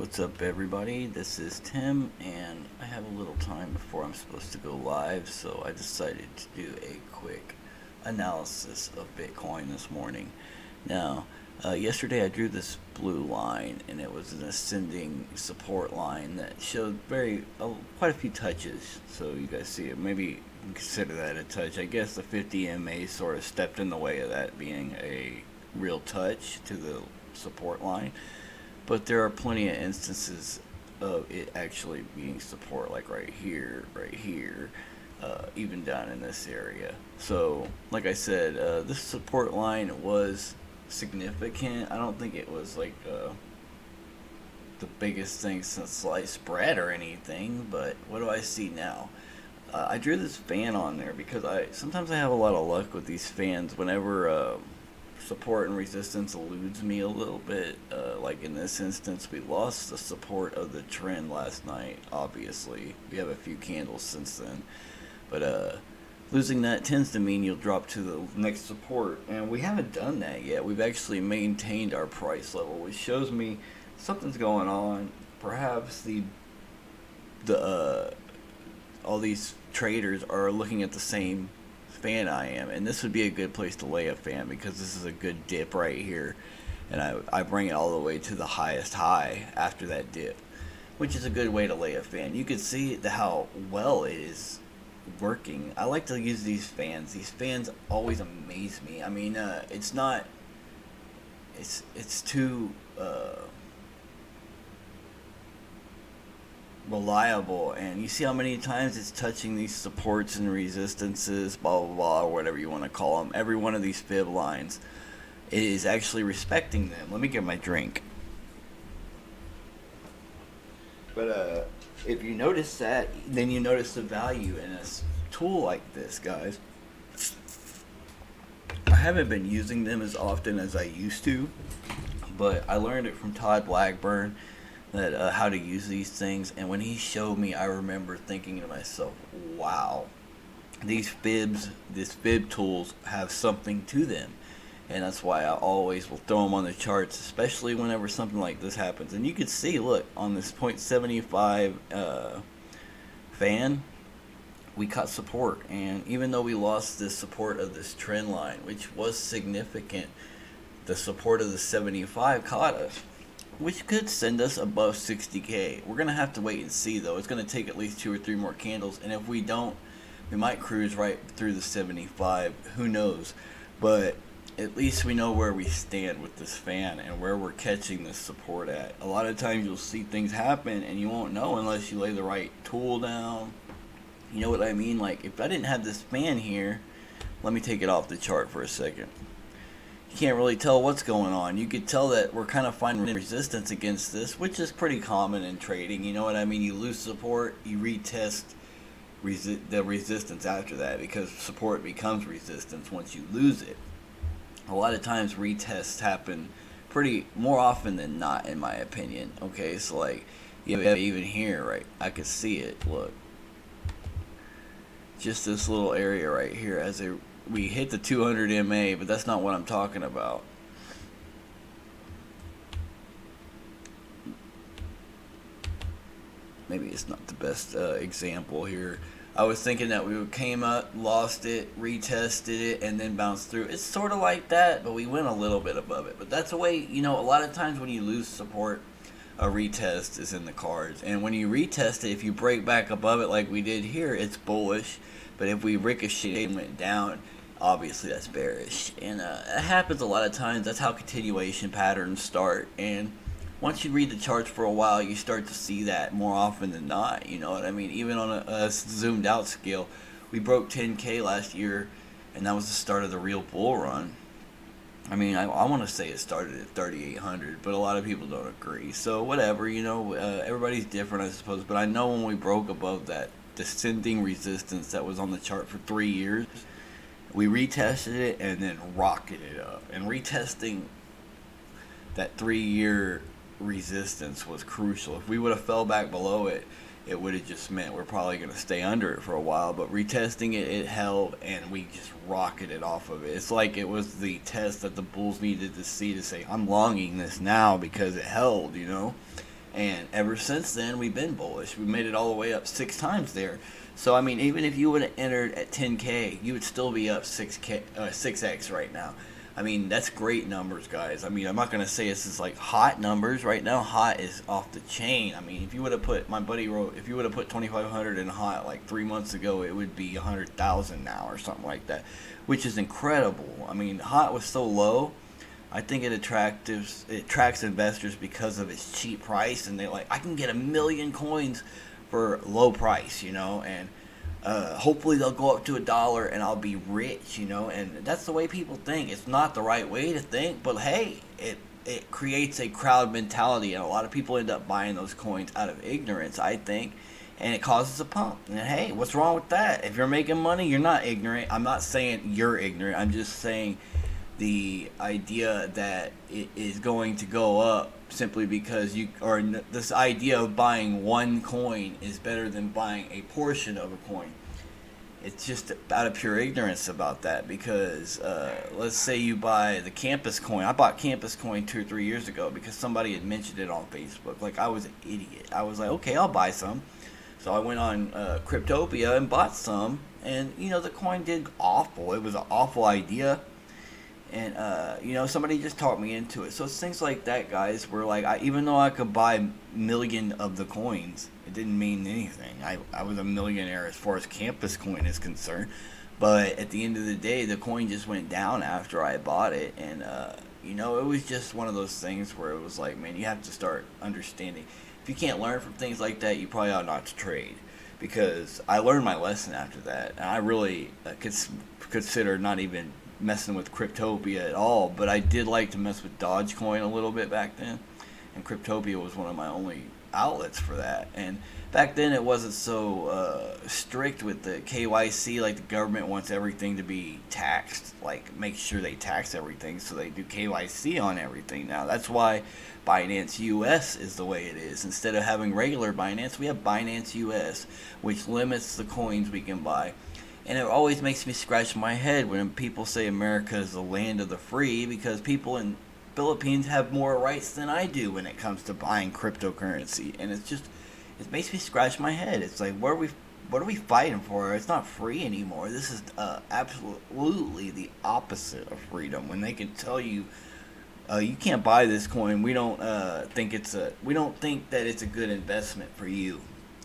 What's up, everybody? This is Tim, and I have a little time before I'm supposed to go live, so I decided to do a quick analysis of Bitcoin this morning. Now, yesterday I drew this blue line, and it was an ascending support line that showed quite a few touches. So you guys see it. Maybe you can consider that a touch. I guess the 50 MA sort of stepped in the way of that being a real touch to the support line. But there are plenty of instances of it actually being support, like right here, even down in this area. So, like I said, this support line was significant. I don't think it was like the biggest thing since sliced bread or anything, but what do I see now? I drew this fan on there because sometimes I have a lot of luck with these fans whenever support and resistance eludes me a little bit. Like in this instance, we lost the support of the trend last night. Obviously, we have a few candles since then, but losing that tends to mean you'll drop to the next support, and we haven't done that yet. We've actually maintained our price level, which shows me something's going on. Perhaps all these traders are looking at the same fan I am, and this would be a good place to lay a fan because this is a good dip right here, and I bring it all the way to the highest high after that dip, which is a good way to lay a fan. You can see how well it is working. I like to use these fans. These fans always amaze me. I mean, it's too reliable, and you see how many times it's touching these supports and resistances, blah blah blah, or whatever you want to call them. Every one of these fib lines, it is actually respecting them. Let me get my drink. But if you notice that, then you notice the value in a tool like this, guys. I haven't been using them as often as I used to, but I learned it from Todd Blackburn, that how to use these things, and when he showed me, I remember thinking to myself, wow, these fib tools have something to them, and that's why I always will throw them on the charts, especially whenever something like this happens. And you can see, look, on this 0.75 fan, we caught support, and even though we lost this support of this trend line, which was significant, the support of the 75 caught us, which could send us above 60K. We're going to have to wait and see, though. It's going to take at least 2 or 3 more candles, and if we don't, we might cruise right through the 75. Who knows? But at least we know where we stand with this fan and where we're catching this support at. A lot of times you'll see things happen, and you won't know unless you lay the right tool down. You know what I mean? Like, if I didn't have this fan here, let me take it off the chart for a second. You can't really tell what's going on. You could tell that we're kind of finding resistance against this, which is pretty common in trading. You know what I mean? You lose support, you retest the resistance after that, because support becomes resistance once you lose it. A lot of times retests happen more often than not, in my opinion. Okay, so like, you have even here, right? I could see it. Look, just this little area right here we hit the 200 MA, but that's not what I'm talking about. Maybe it's not the best example here. I was thinking that we came up, lost it, retested it, and then bounced through. It's sort of like that, but we went a little bit above it. But that's a way, a lot of times when you lose support, a retest is in the cards. And when you retest it, if you break back above it like we did here, it's bullish. But if we ricochet and went down, obviously that's bearish. And it happens a lot of times. That's how continuation patterns start. And once you read the charts for a while, you start to see that more often than not. You know what I mean? Even on a zoomed out scale, we broke 10K last year, and that was the start of the real bull run. I mean, I want to say it started at 3,800, but a lot of people don't agree. So whatever, everybody's different, I suppose. But I know when we broke above that descending resistance that was on the chart for 3 years, we retested it and then rocketed it up. And retesting that 3-year resistance was crucial. If we would have fell back below it, it would have just meant we're probably going to stay under it for a while. But retesting it, it held, and we just rocketed off of it. It's like it was the test that the bulls needed to see to say, I'm longing this now because it held, And ever since then, we've been bullish. We made it all the way up 6 times there. So I mean, even if you would have entered at 10K, you would still be up 6x right now. I mean, that's great numbers, guys. I mean, I'm not gonna say this is like hot numbers right now. Hot is off the chain. I mean, if you would have put, my buddy wrote, if you would have put 2,500 in hot like 3 months ago, it would be 100,000 now or something like that, which is incredible. I mean, hot was so low. I think it attracts investors because of its cheap price, and they're like, I can get 1,000,000 coins for low price, and hopefully they'll go up to $1 and I'll be rich, and that's the way people think. It's not the right way to think, but hey, it creates a crowd mentality, and a lot of people end up buying those coins out of ignorance, I think, and it causes a pump. And hey, what's wrong with that? If you're making money, you're not ignorant. I'm not saying you're ignorant. I'm just saying the idea that it is going to go up simply because this idea of buying one coin is better than buying a portion of a coin. It's just out of pure ignorance about that, because let's say you buy the campus coin. I bought campus coin 2 or 3 years ago because somebody had mentioned it on Facebook. Like, I was an idiot. I was like, okay, I'll buy some. So I went on Cryptopia and bought some, and the coin did awful. It was an awful idea. And somebody just talked me into it. So it's things like that, guys, where like even though I could buy 1,000,000 of the coins, it didn't mean anything. I was a millionaire as far as campus coin is concerned, but at the end of the day, the coin just went down after I bought it. And it was just one of those things where it was like, man, you have to start understanding. If you can't learn from things like that, you probably ought not to trade, because I learned my lesson after that, and I really consider not even messing with Cryptopia at all. But I did like to mess with Dogecoin a little bit back then, and Cryptopia was one of my only outlets for that. And back then it wasn't so strict with the KYC. Like, the government wants everything to be taxed, like make sure they tax everything, so they do KYC on everything now. That's why Binance US is the way it is. Instead of having regular Binance, we have Binance US, which limits the coins we can buy. And it always makes me scratch my head when people say America is the land of the free, because people in Philippines have more rights than I do when it comes to buying cryptocurrency. And it makes me scratch my head. It's like, what are we fighting for? It's not free anymore. This is absolutely the opposite of freedom. When they can tell you, you can't buy this coin. We don't think that it's a good investment for you,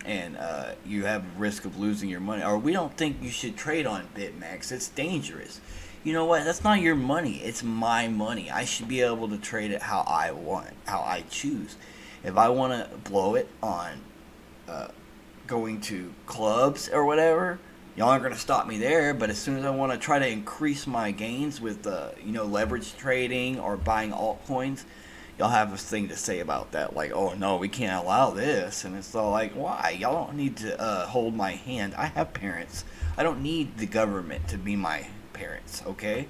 and you have a risk of losing your money. Or, we don't think you should trade on BitMEX. It's dangerous. You know what? That's not your money. It's my money. I should be able to trade it how I want, how I choose. If I want to blow it on going to clubs or whatever, y'all aren't going to stop me there. But as soon as I want to try to increase my gains with leverage trading or buying altcoins, y'all have a thing to say about that, like, oh no, we can't allow this. And it's all like, why? Y'all don't need to hold my hand. I have parents. I don't need the government to be my parents, okay?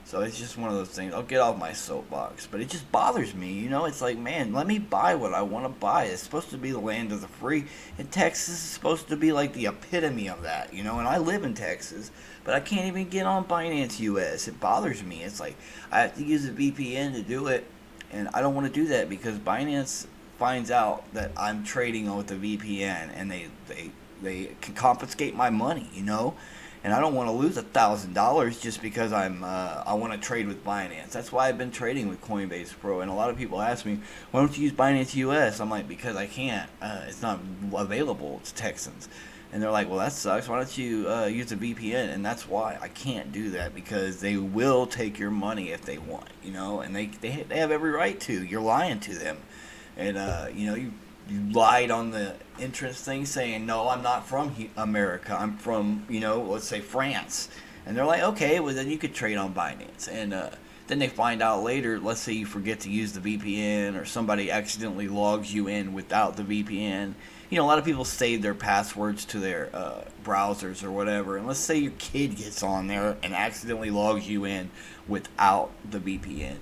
So it's just one of those things. I'll get off my soapbox, but it just bothers me. It's like, man, let me buy what I want to buy. It's supposed to be the land of the free, and Texas is supposed to be like the epitome of that, and I live in Texas, but I can't even get on Binance US. It bothers me. It's like, I have to use a VPN to do it, and I don't want to do that because Binance finds out that I'm trading with a VPN, and they can confiscate my money, and I don't want to lose $1,000 just because I want to trade with Binance. That's why I've been trading with Coinbase Pro. And a lot of people ask me, why don't you use Binance US? I'm like, because I can't. It's not available to Texans. And they're like, well, that sucks. Why don't you use a VPN? And that's why I can't do that, because they will take your money if they want, and they have every right to. You're lying to them. And, you lied on the entrance thing saying, no, I'm not from America. I'm from, let's say France. And they're like, okay, well, then you could trade on Binance. And then they find out later, let's say you forget to use the VPN, or somebody accidentally logs you in without the VPN. A lot of people save their passwords to their browsers or whatever. And let's say your kid gets on there and accidentally logs you in without the VPN.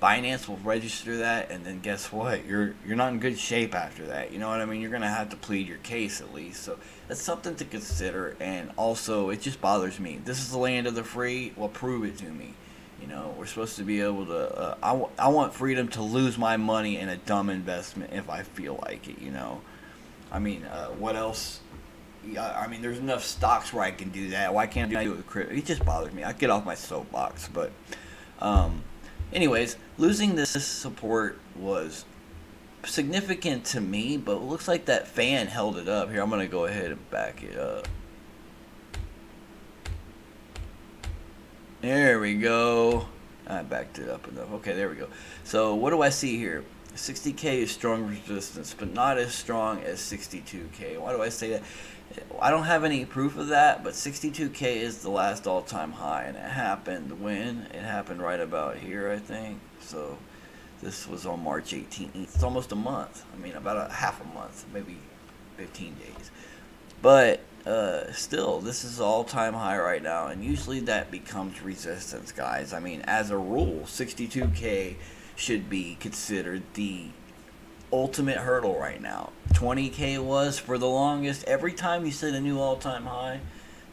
Binance will register that, and then guess what? You're not in good shape after that. You know what I mean? You're going to have to plead your case at least. So that's something to consider. And also, it just bothers me. This is the land of the free. Well, prove it to me. You know, we're supposed to be able to. I want freedom to lose my money in a dumb investment if I feel like it. You know, I mean, what else? Yeah, I mean, there's enough stocks where I can do that. Why can't I do it with crypto? It just bothers me. I get off my soapbox, but, um, anyways, losing this support was significant to me, but it looks like that fan held it up. Here, I'm gonna go ahead and back it up. There we go. I backed it up enough. Okay, there we go. So what do I see here? 60K is strong resistance, but not as strong as 62K. Why do I say that? I don't have any proof of that, but 62K is the last all-time high, and it happened when? It happened right about here, I think. So this was on March 18th. It's almost a month. I mean, about a half a month, maybe 15 days. But still, this is all-time high right now, and usually that becomes resistance, guys. I mean, as a rule, 62K should be considered the ultimate hurdle right now. 20K was for the longest. Every time you set a new all-time high,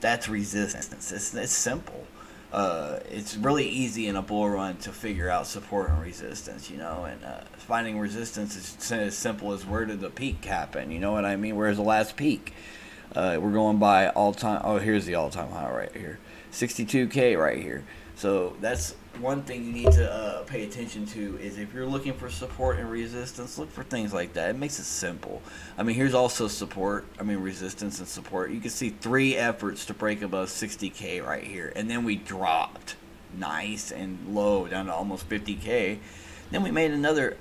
that's resistance. It's simple. It's really easy in a bull run to figure out support and resistance, you know, and finding resistance is as simple as where did the peak happen, you know what I mean? Where's the last peak? We're going by all-time. Oh, here's the all-time high right here. 62K right here. So that's one thing you need to pay attention to is if you're looking for support and resistance, look for things like that. It makes it simple. I mean, here's also support. I mean, resistance and support. You can see 3 efforts to break above 60K right here. And then we dropped nice and low down to almost 50K. Then we made another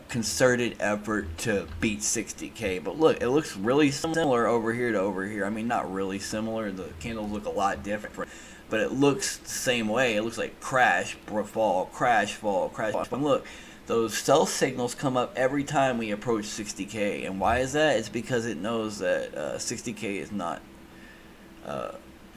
concerted effort to beat 60K. But look, it looks really similar over here to over here. I mean, not really similar. The candles look a lot different. But it looks the same way. It looks like crash, fall, crash, fall, crash, fall. And look, those sell signals come up every time we approach 60K. And why is that? It's because it knows that 60K is not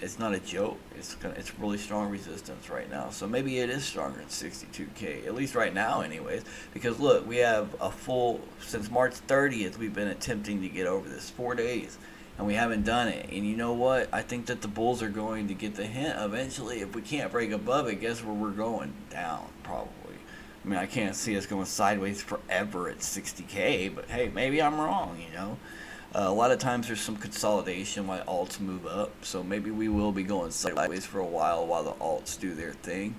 it's not a joke. It's really strong resistance right now. So maybe it is stronger than 62K, at least right now anyways. Because look, we have a full, since March 30th, we've been attempting to get over this 4 days. And we haven't done it. And you know what? I think that the bulls are going to get the hint eventually. If we can't break above it, guess where we're going? Down, probably. I mean, I can't see us going sideways forever at 60K, but hey, maybe I'm wrong, you know? A lot of times there's some consolidation while alts move up, so maybe we will be going sideways for a while the alts do their thing.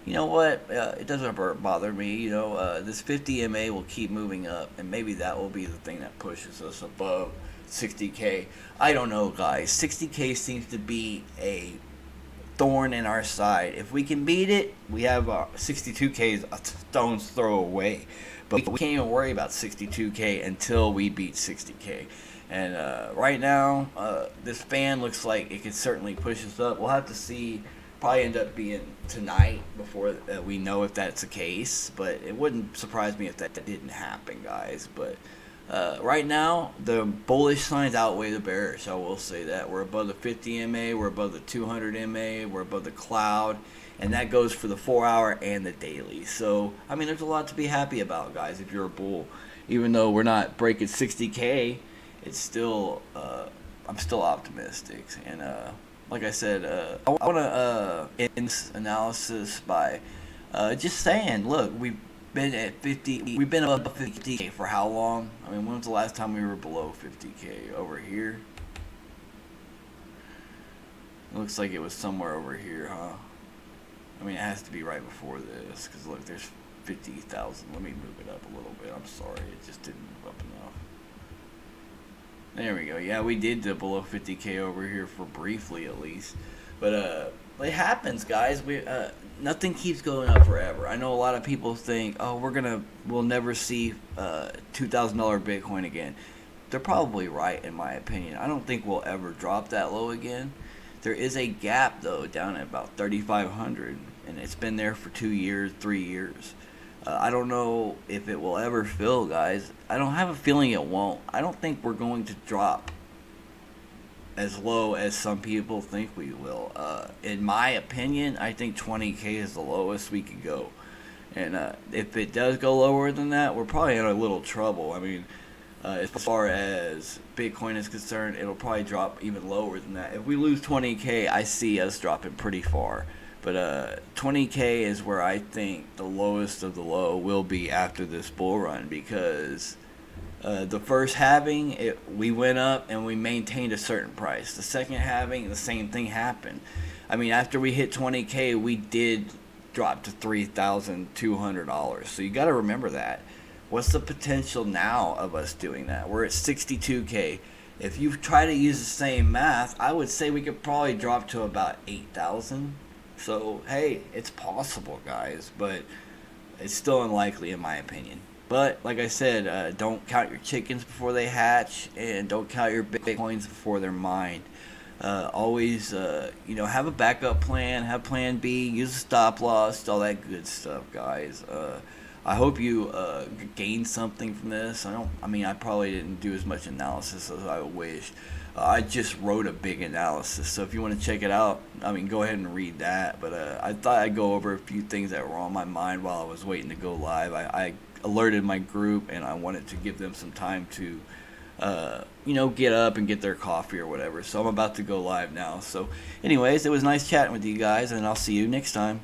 You know what? It doesn't bother me. You know, this 50 MA will keep moving up, and maybe that will be the thing that pushes us above 60K. I don't know, guys. 60K seems to be a thorn in our side. If we can beat it, we have 62K a stone's throw away. But we can't even worry about 62K until we beat 60K. And right now, this fan looks like it could certainly push us up. We'll have to see. Probably end up being tonight before we know if that's the case. But it wouldn't surprise me if that didn't happen, guys. But right now, the bullish signs outweigh the bearish. I will say that. We're above the 50 MA. We're above the 200 MA. We're above the cloud. And that goes for the 4-hour and the daily. So, I mean, there's a lot to be happy about, guys, if you're a bull. Even though we're not breaking 60K, it's still, I'm still optimistic. And like I said, I want to end this analysis by just saying, look, we've been at 50, we've been above 50K for how long? I mean, when was the last time we were below 50K? Over here? It looks like it was somewhere over here, huh? I mean, it has to be right before this, because look, there's 50,000. Let me move it up a little bit. I'm sorry, it just didn't move up enough. There we go. Yeah, we did dip below 50K over here for briefly, at least. But it happens, guys. Nothing keeps going up forever. I know a lot of people think, oh, we'll never see $2,000 Bitcoin again. They're probably right, in my opinion. I don't think we'll ever drop that low again. There is a gap, though, down at about 3,500, and it's been there for 2 years, 3 years. I don't know if it will ever fill, guys. I don't have a feeling it won't. I don't think we're going to drop as low as some people think we will. In my opinion, I think 20K is the lowest we could go. And if it does go lower than that, we're probably in a little trouble. I mean, as far as Bitcoin is concerned, it'll probably drop even lower than that. If we lose 20K, I see us dropping pretty far. But 20K is where I think the lowest of the low will be after this bull run, because the first halving, we went up and we maintained a certain price. The second halving, the same thing happened. I mean, after we hit 20K, we did drop to $3,200. So you got to remember that. What's the potential now of us doing that? We're at 62K. If you try to use the same math, I would say we could probably drop to about 8,000. So, hey, it's possible, guys, but it's still unlikely in my opinion. But, like I said, don't count your chickens before they hatch, and don't count your bitcoins before they're mined. Always, have a backup plan, have plan B, use a stop loss, all that good stuff, guys. I hope you gained something from this. I probably didn't do as much analysis as I wish. I just wrote a big analysis, so if you want to check it out, go ahead and read that. But I thought I'd go over a few things that were on my mind while I was waiting to go live. I alerted my group, and I wanted to give them some time to get up and get their coffee or whatever. So I'm about to go live now. So anyways, it was nice chatting with you guys, and I'll see you next time.